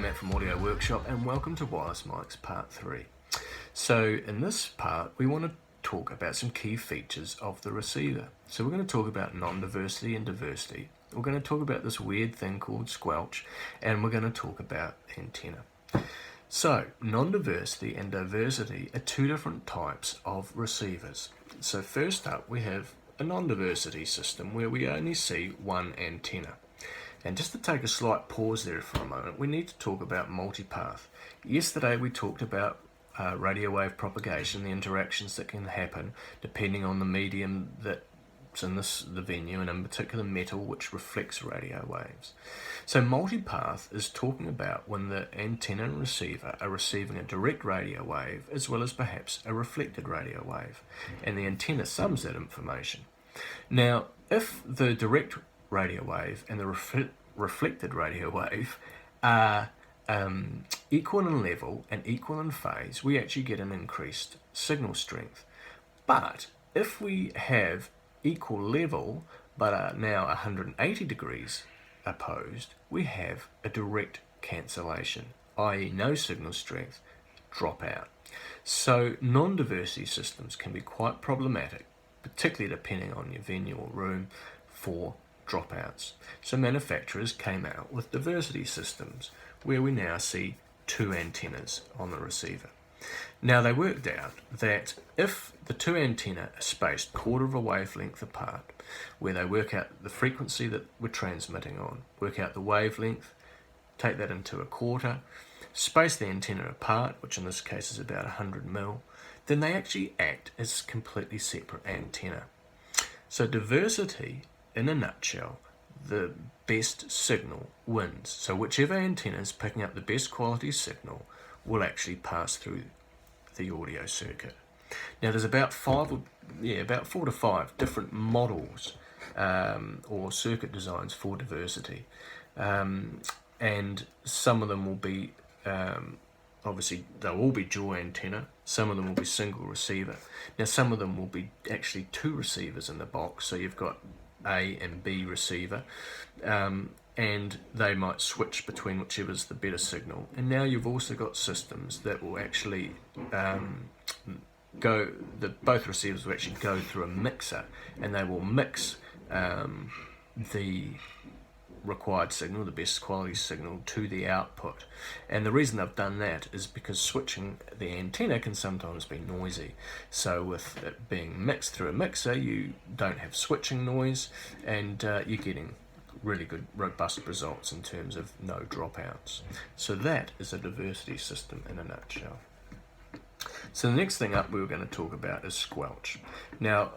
Matt from Audio Workshop, and welcome to Wireless Mics Part 3. So in this part we want to talk about some key features of the receiver. So we're going to talk about non-diversity and diversity. We're going to talk about this weird thing called squelch, and we're going to talk about antenna. So non-diversity and diversity are two different types of receivers. So first up we have a non-diversity system where we only see one antenna. And just to take a slight pause there for a moment, we need to talk about multipath. Yesterday we talked about radio wave propagation, the interactions that can happen depending on the medium that's in the venue, and in particular metal, which reflects radio waves. So multipath is talking about when the antenna and receiver are receiving a direct radio wave as well as perhaps a reflected radio wave, and the antenna sums that information. Now, if the direct radio wave and the reflected radio wave are equal in level and equal in phase, we actually get an increased signal strength. But if we have equal level but are now 180 degrees opposed, we have a direct cancellation, i.e. no signal strength, dropout. So non-diversity systems can be quite problematic, particularly depending on your venue or room, for dropouts. So manufacturers came out with diversity systems where we now see two antennas on the receiver. Now they worked out that if the two antennae are spaced quarter of a wavelength apart, where they work out the frequency that we're transmitting on, work out the wavelength, take that into a quarter, space the antenna apart, which in this case is about 100 mil, then they actually act as completely separate antenna. So diversity, in a nutshell, the best signal wins. So whichever antenna is picking up the best quality signal will actually pass through the audio circuit. Now there's about 4 to 5 different models or circuit designs for diversity, and some of them will be obviously they'll all be dual antenna, some of them will be single receiver. Now some of them will be actually two receivers in the box, so you've got A and B receiver, and they might switch between whichever's the better signal. And now you've also got systems that will actually both receivers will actually go through a mixer, and they will mix the required signal, the best quality signal, to the output. And the reason they've done that is because switching the antenna can sometimes be noisy. So with it being mixed through a mixer, you don't have switching noise, and you're getting really good robust results in terms of no dropouts. So that is a diversity system in a nutshell. So the next thing up we were going to talk about is squelch. Now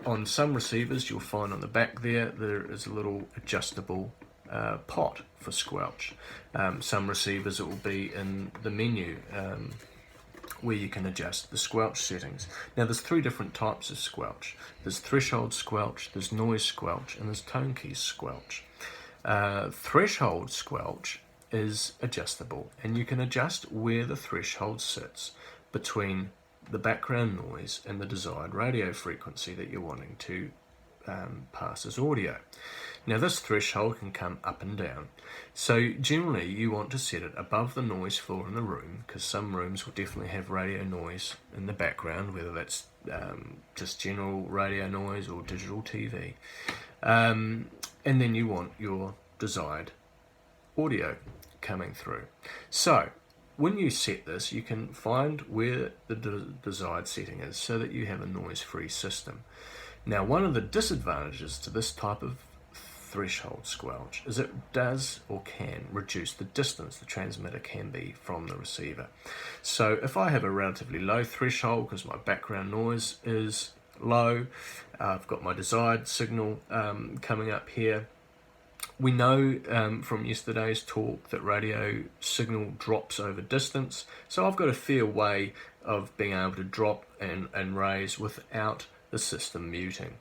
on some receivers you'll find on the back there is a little adjustable pot for squelch. Some receivers it will be in the menu where you can adjust the squelch settings. Now there's 3 different types of squelch. There's threshold squelch, there's noise squelch, and there's tone key squelch. Threshold squelch is adjustable, and you can adjust where the threshold sits between the background noise and the desired radio frequency that you're wanting to pass as audio. Now this threshold can come up and down. So generally you want to set it above the noise floor in the room, because some rooms will definitely have radio noise in the background, whether that's just general radio noise or digital TV. And then you want your desired audio coming through. So when you set this, you can find where the desired setting is so that you have a noise-free system. Now one of the disadvantages to this type of threshold squelch is it does or can reduce the distance the transmitter can be from the receiver. So if I have a relatively low threshold because my background noise is low, I've got my desired signal coming up here. We know from yesterday's talk that radio signal drops over distance, so I've got a fair way of being able to drop and raise without the system muting.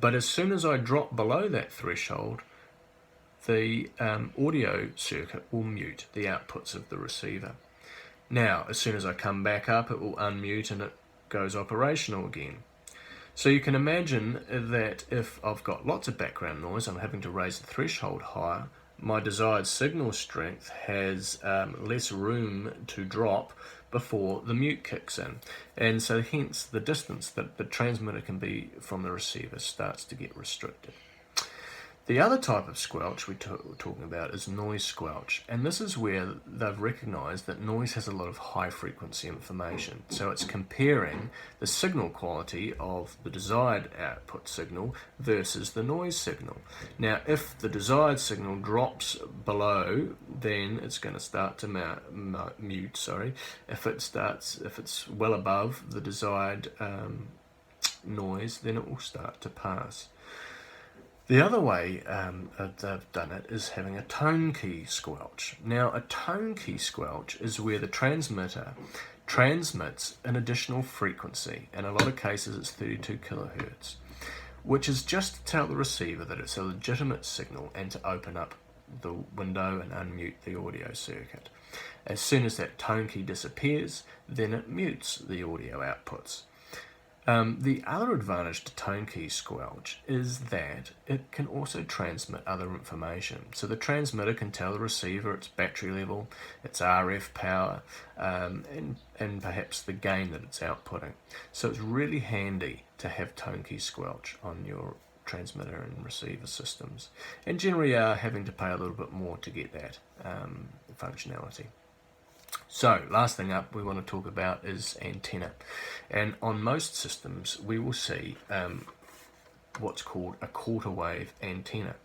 But as soon as I drop below that threshold, the audio circuit will mute the outputs of the receiver. Now, as soon as I come back up, it will unmute and it goes operational again. So you can imagine that if I've got lots of background noise, I'm having to raise the threshold higher, my desired signal strength has less room to drop before the mute kicks in, and so hence the distance that the transmitter can be from the receiver starts to get restricted. The other type of squelch we're talking about is noise squelch, and this is where they've recognised that noise has a lot of high frequency information. So it's comparing the signal quality of the desired output signal versus the noise signal. Now, if the desired signal drops below, then it's going to start to mute. If it's well above the desired noise, then it will start to pass. The other way they've done it is having a tone key squelch. Now, a tone key squelch is where the transmitter transmits an additional frequency. In a lot of cases, it's 32 kilohertz, which is just to tell the receiver that it's a legitimate signal and to open up the window and unmute the audio circuit. As soon as that tone key disappears, then it mutes the audio outputs. The other advantage to tone key squelch is that it can also transmit other information. So the transmitter can tell the receiver its battery level, its RF power, and perhaps the gain that it's outputting. So it's really handy to have tone key squelch on your transmitter and receiver systems. And generally are having to pay a little bit more to get that functionality. So, last thing up we want to talk about is antenna. And on most systems we will see what's called a quarter wave antenna.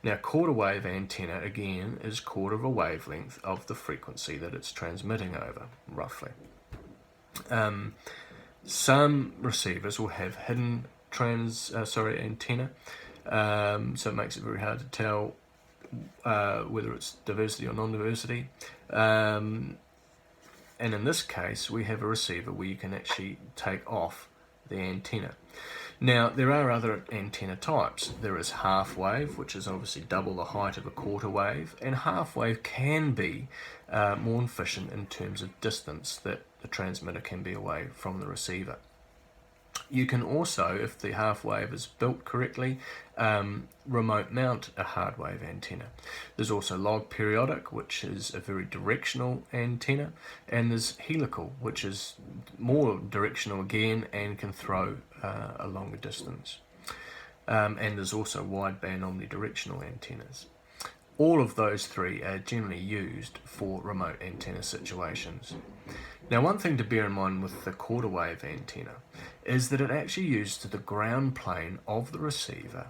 Now, quarter wave antenna again is quarter of a wavelength of the frequency that it's transmitting over, roughly. Some receivers will have hidden antenna, so it makes it very hard to tell whether it's diversity or non-diversity. And in this case, we have a receiver where you can actually take off the antenna. Now, there are other antenna types. There is half wave, which is obviously double the height of a quarter wave, and half wave can be more efficient in terms of distance that the transmitter can be away from the receiver. You can also, if the half wave is built correctly, remote mount a hard wave antenna. There's also log periodic, which is a very directional antenna, and there's helical, which is more directional again and can throw a longer distance. And there's also wideband omnidirectional antennas. All of those three are generally used for remote antenna situations. Now, one thing to bear in mind with the quarter wave antenna is that it actually uses the ground plane of the receiver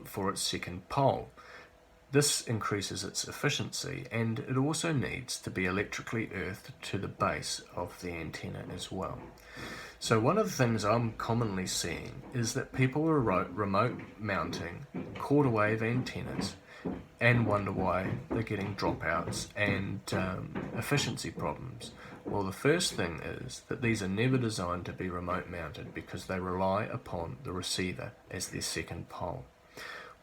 for its second pole. This increases its efficiency, and it also needs to be electrically earthed to the base of the antenna as well. So one of the things I'm commonly seeing is that people are remote mounting quarter wave antennas and wonder why they're getting dropouts and efficiency problems. Well, the first thing is that these are never designed to be remote mounted because they rely upon the receiver as their second pole.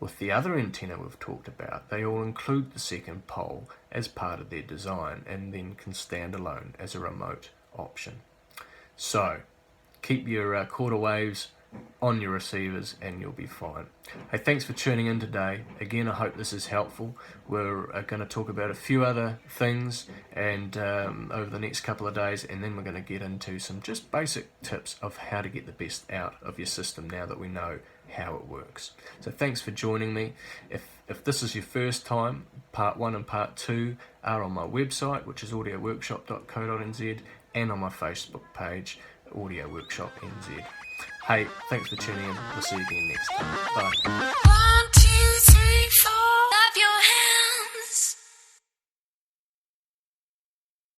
With the other antenna we've talked about, they all include the second pole as part of their design and then can stand alone as a remote option. So, keep your quarter waves on your receivers and you'll be fine. Hey, thanks for tuning in today. Again, I hope this is helpful. We're going to talk about a few other things and over the next couple of days, and then we're going to get into some just basic tips of how to get the best out of your system now that we know how it works. So thanks for joining me. If this is your first time, part 1 and part 2 are on my website, which is audioworkshop.co.nz, and on my Facebook page, Audio Workshop NZ. Hey, thanks for tuning in. We'll see you again next time. Bye.